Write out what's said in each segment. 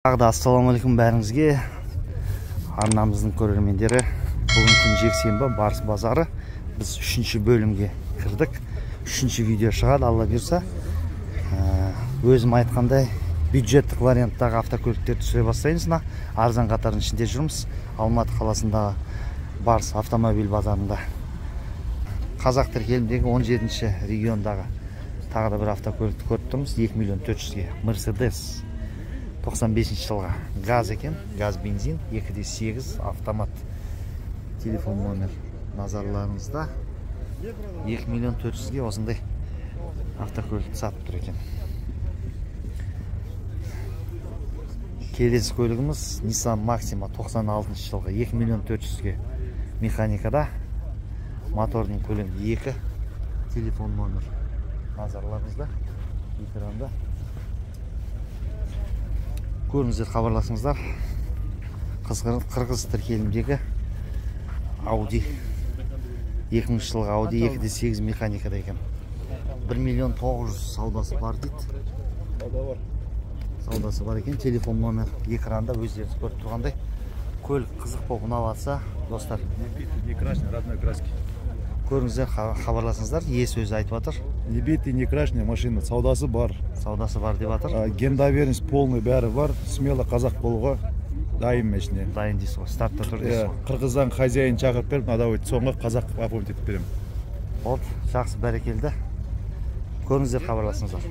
Ассалаумалейкум бәріңізге, арнамыздың көрермендері. Бүгін күн жексенбі, Барыс базары. Біз 3-ші бөлімге кірдік. 3-ші видео шығады, алла бұйырса. Өзім айтқандай, бюджеттік варианттағы автокөліктерді түсіре бастаймыз. Арзан қатардың ішінде жүрміз. Алматы қаласындағы Барыс автомобиль базарында. Қазақ тіркелімдегі 17-ші региондағы тағы да бір автокөлікті көріп тұрмыз. 2 миллион 400-ге Mercedes 95 жылға газ екен, газ бензин 2.8 автомат. Телефон номер назарларыңызда. 2 миллион 400-ге осындай автокөлікті сатып тұр екен. Келесі көлігіміз Nissan Maxima 96 жылға 2 миллион 400-ге механикада. Мотордың көлемі 2. Телефон номер назарларыңызда. Экранда. Көріңіздер, хабарласыңыздар. Қырғыз тіркелімдегі Audi 2000 жылғы Audi 2.8 механикада екен. 1 миллион 900 саудасы бар дейді. Саудасы бар екен. Телефон номер экранда, өздеріңіз көріп тұрғандай. Көлік қызық болып ұнаватса, достар. Не крашеный, родной краски. Көріңіздер, хабарласыңыздар. Есі өзі айтып жатыр. Не битый, не крашеный машина, саудасы бар. Саудасы бар деп жатыр. Гендоверенность полный бәрі бар. Смело қазақ болуға дайын мәшіне. Дайын дейсіз ғой, стартта тұр дейсіз ғой. Қырғыздан хозяин шақырып беріп, надо өйтіп соңғы қазақ оформить етіп берем. Болды, жақсы, бәрекелді. Көріңіздер, хабарласыңыздар.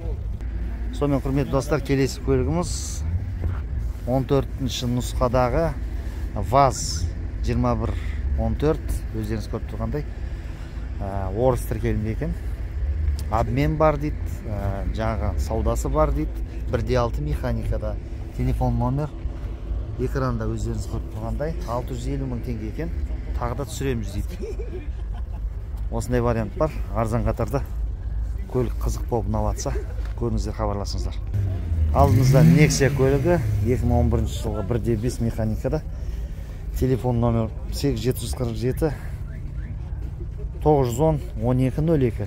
Сонымен құрметті достар, келесі көлігіміз 14-ші нұсқадағы ВАЗ 2114, өздеріңіз көріп тұрғандай. Орыс тіркелімде екен. Обмен бар дейді, жаңағы саудасы бар дейді. 1.6 механикада. Телефон номер экранда өздеріңіз көріп тұрғандай. 650 мың теңге екен. Тағы да түсіреміз дейді. Осындай вариант бар. Арзан қатарда көлік қызық болып ұнаватса, көріңіздер, хабарласыңыздар. Алдымызда Nexia көлігі 2011 жылғы 1.5 механикада. Телефон номер 8747 910 1202.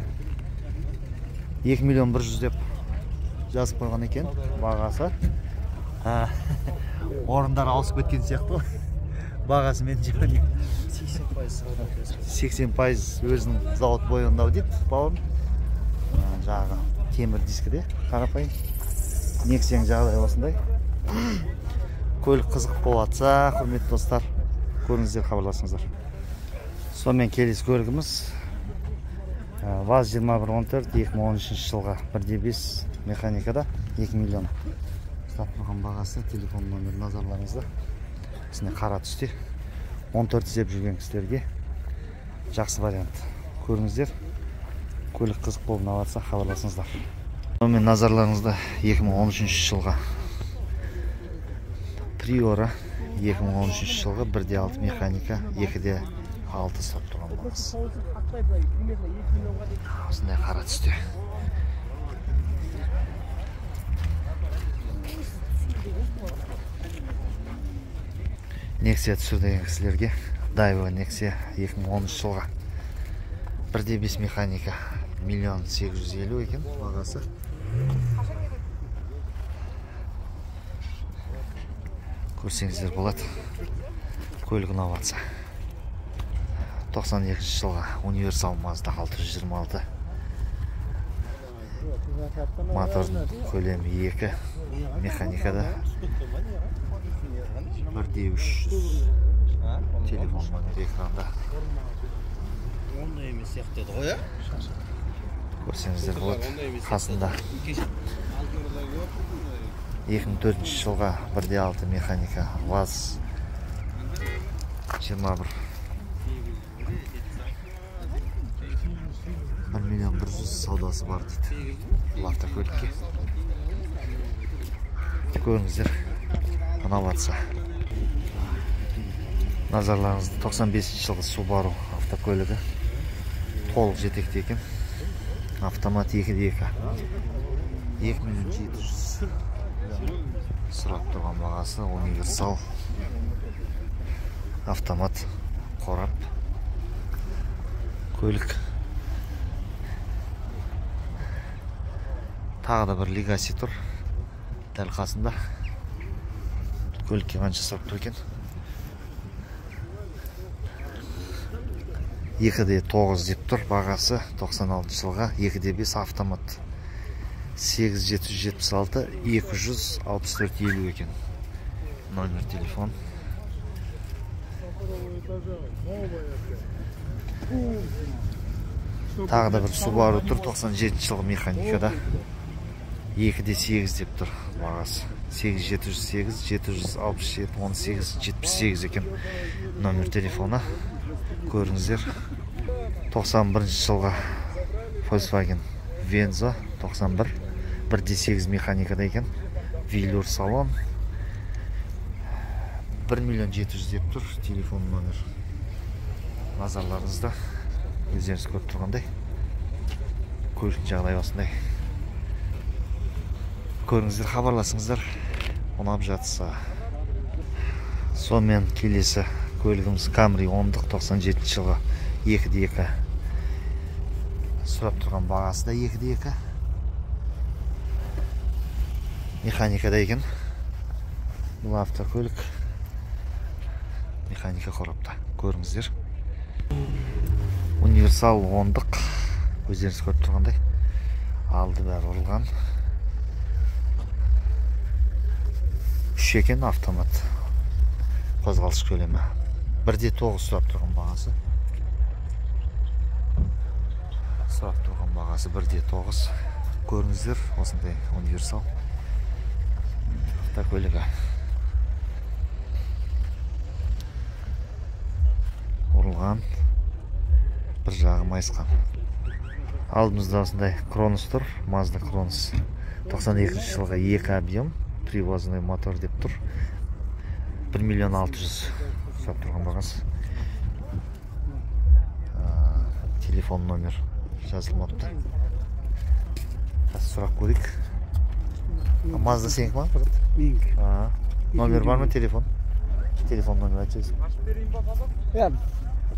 2 миллион 100 деп жазып қойған екен бағасы. Орындар ауысып кеткен сияқты. Бағасы мен жіберген 80% өзінің завод бойындау дейді бауырым. Жағы темір дискіде қарапайым. Nexia жағдайы осындай. Көлік қызық болатса, құрметті достар, көріңіздер, хабарласыңыздар. Сонымен келесі көлігіміз ВАЗ 2114 2013 жылға 1.5 механикада 2 миллион. Сатып тұрған бағасы, телефон номер назарларыңызда. Осындай қара түсте 14 іздеп жүрген кісілерге жақсы вариант. Көріңіздер, көлік қызық болып ұнаватса, хабарласыңыздар. Сонымен назарларыңызда 2013 жылға Priora 2013 жылғы 1.6 механика 2.6 сатып тұрған бағасы. Осындай қара түсте. Nexia түсір деген кісілерге Daewoo Nexia 2013 жылға 1.5 механика 1 850 екен бағасы. Көрсеңіздер болады, көлік ұнаватса. 92 жылға универсал Mazda 626. Мотордың көлемі 2. Механикада 1.300. Телефон номер экранда. Көрсеңіздер болады, қасында 2004 жылға 1.6 механика ВАЗ 21 1 миллион 100 саудасы бар дейді бұл автокөлікке. Көріңіздер, ұнаватса. Назарларыңызды 95 жылғы Subaru автокөлігі толық жетекте екен. Автомат 2.2 2 миллион 700 сұрап тұрған бағасы. Универсал автомат қорап көлік. Тағы да бір Legacy тұр дәл қасында. Көлікке қанша сұрап тұр екен? 2.9 деп тұр, бағасы 96 жылға 2.5 автомат. 8776 264 50 екен. Номер телефон. Тағы да бір Subaru тұр, 97 жылғы механикада. 2.8 деп тұр, бағасы. 8708 767 18 78 екен. Номер телефоны. Көріңіздер. 91 жылға Volkswagen Venza 91 1.8 механикада екен. Velour салон. 1 700 деп тұр, телефон номер. Назарларыңызда. Өздеріңіз көріп тұрғандай. Көліктің жағдайы осындай. Көріңіздер, хабарласыңыздар. Ұнап жатса. Сонымен келесі көлігіміз Camry 10-дық 97 жылғы 2.2. Сұрап тұрған бағасы да 2.2. Механикада екен. Бұл автокөлік. Механика қорапта. Көріңіздер. Универсал 10-дық. Өздеріңіз көріп тұрғандай. Алды бәрі ұрылған. 3 екен автомат. Қозғалыс көлемі. 1.9 сұрап тұрған бағасы. Сұрап тұрған бағасы 1.9. Көріңіздер, осындай универсал. Автокөлігі. Ұрылған. Бір жағы майысқан. Алдымызда осындай Кронос тұр. Mazda Кронос. 92 жылға 2 объем. Привозной мотор деп тұр. 1 600 000 сұрап тұрған бағасы. Телефон номер жазылмапты. Сұрақ көрейік. Mazda сенікі ма? Менікі. Номер бар ма телефон? Телефон номер айтыңыз.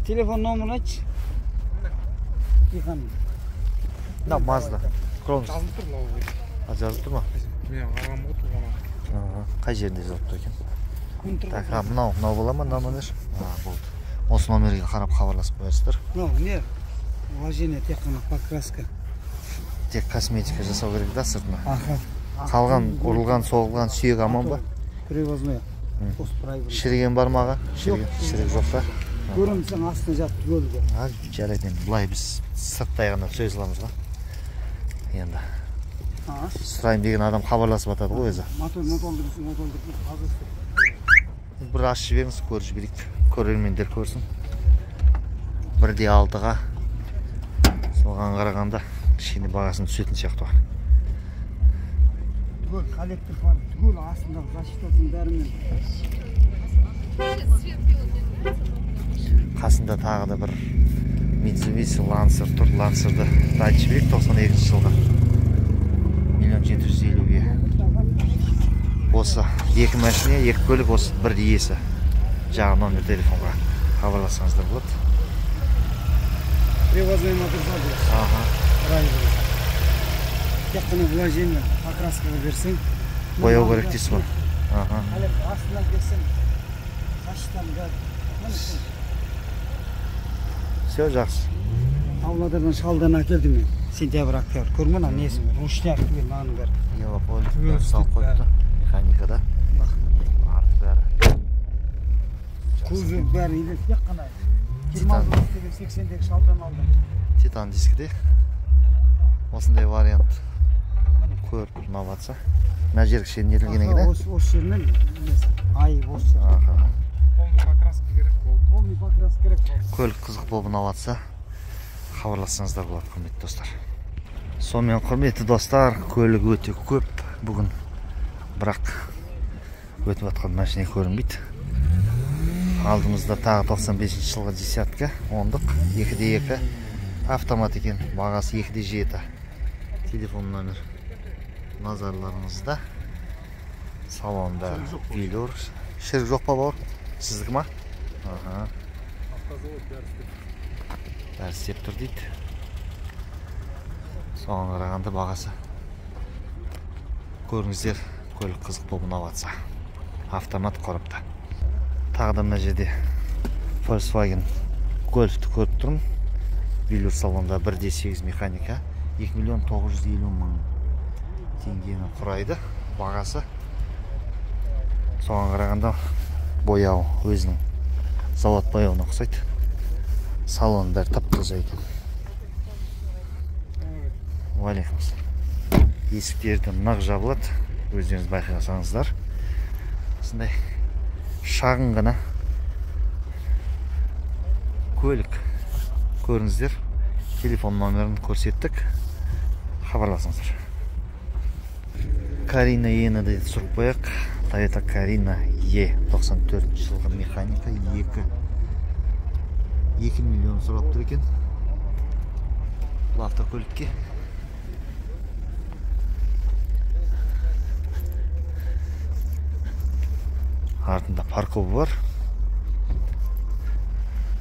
Телефон номерін айтшы. Да, Mazda. Кронос. Жазылып тұр мынау. Жазылып тұр ма? Мен ағам ғой туған. Қай жерінде жазылып тұр екен? Так, Так, мынау бола ма, номер? Болды. Осы номерге қарап хабарласып қоясыздар. не? Уважение, тек қана покраска. Тек косметика жасау керек да сыртына. Аха. Қалған, ұрылған, соғылған сүйек аман ба? Привозной. Шіреген бар маға? Шірек жоқ та? Көрімсің астына жатты көлігі. Жарайды, бұлай біз сырттай ғана сөз аламыз ба? Енді сұрайым деген адам хабарласып атады ғой өзі. Мотолдырсын. Бір ашып жіберіңіз, көріп жіберейік. Көрермендер көрсін. 1.6-ға соған қарағанда кішкене бағасын түсетін сияқты. Түгел коллектор бар. Түгел астындағы защитасын бәрімен. Қасында тағы да бір Mitsubishi Lancer тұр. Lancer'ды айтып жіберейік 92 жылға. 1 750 000-ге. Осы екі машине, екі көлік, осы бір иесі. Жағы номер телефонға хабарласаңыздар болады. Привозной мотор забыл. Правильно. Тек қана вложение покраскаға берсең. Бояу керек дейсіз ғой. Астынан берсең. Защитаны бәрі. Все, жақсы. Павлодардан шалдан әкелді мен. Сентябрь, октябрь. Көрмен, несін? Рушняк түгел маңын бәрі. Елополис бәрі салып қойыпты. Механикада. Арты бәрі. Көзі бәрі елес. Тек қана 20-80-дегі шалдан алдым. Титан дискіде. Осындай вариант. Көріп ұнап атса. Мына жер кішкене нетілген екен, ә? Осы жерінен ай осы жер. Полный покраска керек болды. Полный покраска керек болды. Көлік қызық болып ұнап атса, хабарлассаңыздар болады, құрметті достар. Сонымен құрметті достар, көлік өте көп бүгін. Бірақ өтіп атқан машине көрінбейді. Алдымызда тағы 95 жылғы десятка, 10-дық, 2.2 автомат екен, бағасы 2.7. Телефон номер назарларыңызда. Салонда Velour. Шірік жоқ па бауыр? Сіздікі ма? Бәрі істеп тұр дейді. Соған қарағанда бағасы. Көріңіздер, көлік қызық болып ұнап атса. автомат қорапта. Тағы да мына жерде Volkswagen Golf'ті көріп тұрмын. Velour салонда 1.8 механика 2.950.000 теңгені құрайды. Бағасы соған қарағанда бояу өзінің завод бояуына ұқсайды. Салон бәрі тап-таза екен. Уалейкум. Есіктерді нақ жабылады. Өздеріңіз байқасаңыздар. Осындай шағын ғана көлік. Көріңіздер. Телефон номерін көрсеттік. Хабарласыңыздар. Карина Е-ні де түсіріп қояқ. Toyota Карина Е 94 жылғы механика 2 миллион сұрап тұр екен. Бұл автокөлікке. Артында парковы бар.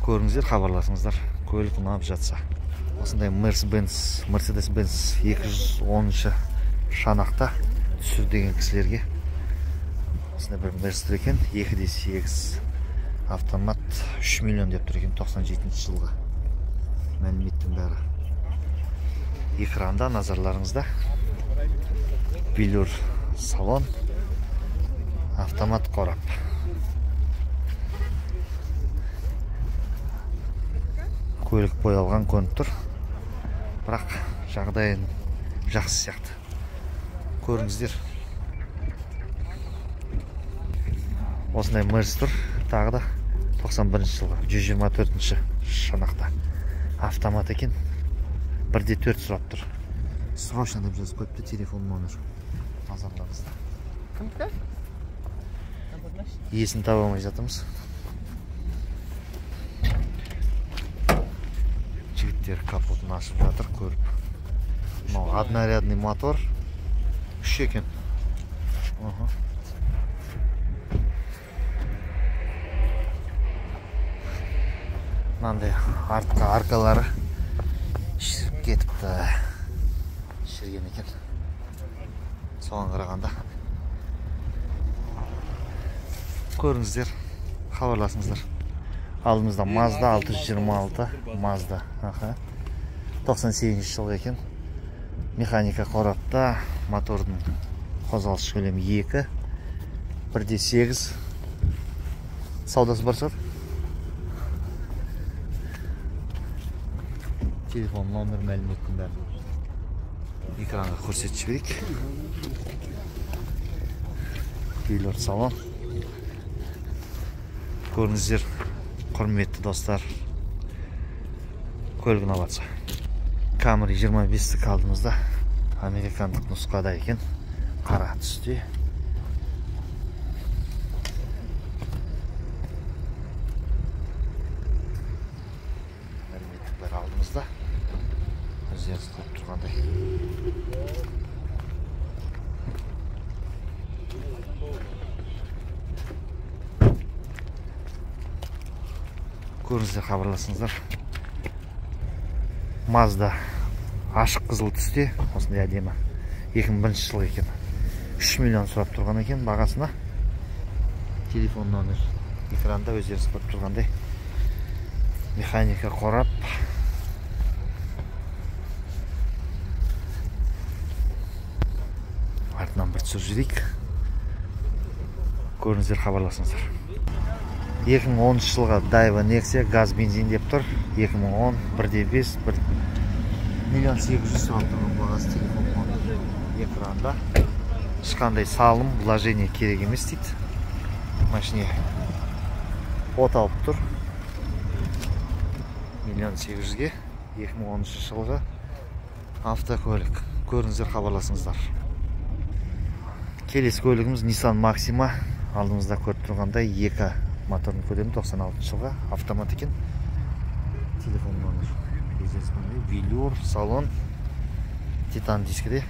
Көріңіздер, хабарласыңыздар. Көлік ұнап жатса. Осындай Mercedes-Benz 210 шанақта түсір деген кісілерге. Осындай бір Mercedes екен. 2.8 автомат 3 миллион деп тұр екен 97 жылға. Мәліметтің бәрі. Экранда назарларыңызда. Velour салон. Автомат қорап. Көлік боялған көрініп тұр. Бірақ жағдайын жақсы сияқты. Көріңіздер. Осындай Mercedes тұр. Тағы да 91 жылғы 124 шанақта. Автомат екен. 1.4 сұрап тұр. Срочно деп жазып қойыпты, телефон номер. Назарларыңызда. Есін таба алмай жатырмыз. Жігіттер капотын ашып жатыр, көріп. Мынау однорядный мотор. Үш екен. Мынандай артқа аркалары шіріп кетіпті. Шірген екен. Соған қарағанда. Көріңіздер, хабарласыңыздар. Алдымызда Mazda 626, Mazda 98 жылғы екен. Механика қорапта, мотордың қозғалыс көлемі 2, 1.8. Саудасы бар шығар. Телефон номер мәліметтің бәрі. Экранға көрсетіп жіберейік. Velour салон. Көріңіздер, құрметті достар, көлік ұнап жатса. Camry 25-тік алдымызда американдық нұсқада екен. Қара түсте. Мәліметтік бәрі алдымызда. Өздеріңіз көріп тұрғандай. Көріңіздер, хабарласыңыздар. Mazda ашық қызыл түсте, осындай әдемі. 2001 жылғы екен. 3 миллион сұрап тұрған екен бағасына. Телефон номер экранда өздеріңіз көріп тұрғандай. Механика қорап. Артынан бір түсір жүрейік. Көріңіздер, хабарласыңыздар. 2010 жылға Daiwa Nexia газ бензин деп тұр. 2010 1.5 1.800.000 сұрап тұрған бағасы. Телефон номер экранда. Ешқандай салым, вложение керек емес дейді. Машине от алып тұр. 1.800.000-ге 2010 жылғы автокөлік. Көріңіздер, хабарласыңыздар. Келесі көлігіміз Nissan Maxima. Алдымызда көріп тұрғандай 2 моторын көлемі 96 жылға автомат екен. Телефон номер. Velour салон. Титан дискіде.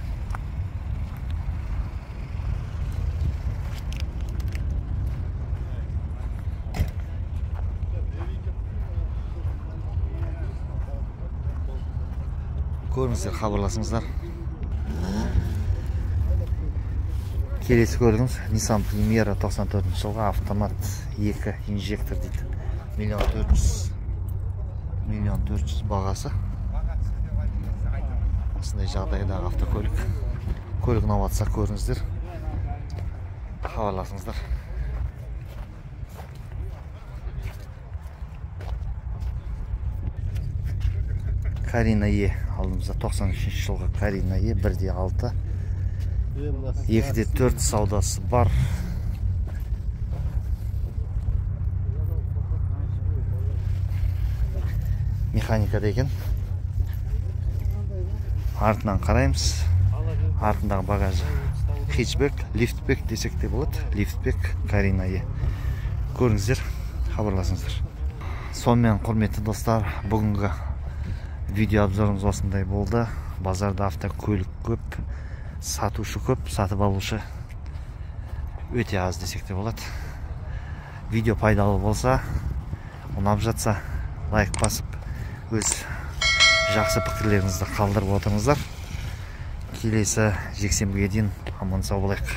Көріңіздер, хабарласыңыздар. Келесі көлігіміз Nissan Primera 94 жылғы автомат 2 инжектор дейді. 1.400.000 бағасы. Осындай жағдайдағы автокөлік. Көлік ұнап жатса көріңіздер, хабарласыңыздар. Карина Е алдымызда 93 жылғы Карина Е 1.6 2.4 саудасы бар. Механикада екен. Артынан қараймыз. Артындағы багажы хэтчбек, лифтбек десек те болады. Лифтбек Карина Е. Көріңіздер, хабарласыңыздар. Сонымен құрметті достар, бүгінгі видео обзорымыз осындай болды. Базарда автокөлік көп, сатушы көп, сатып алушы өте аз десек те болады. Видео пайдалы болса, ұнап жатса, лайк басып, өз жақсы пікірлеріңізді қалдырып отырыңыздар. Келесі жексенбіге дейін аман сау болайық.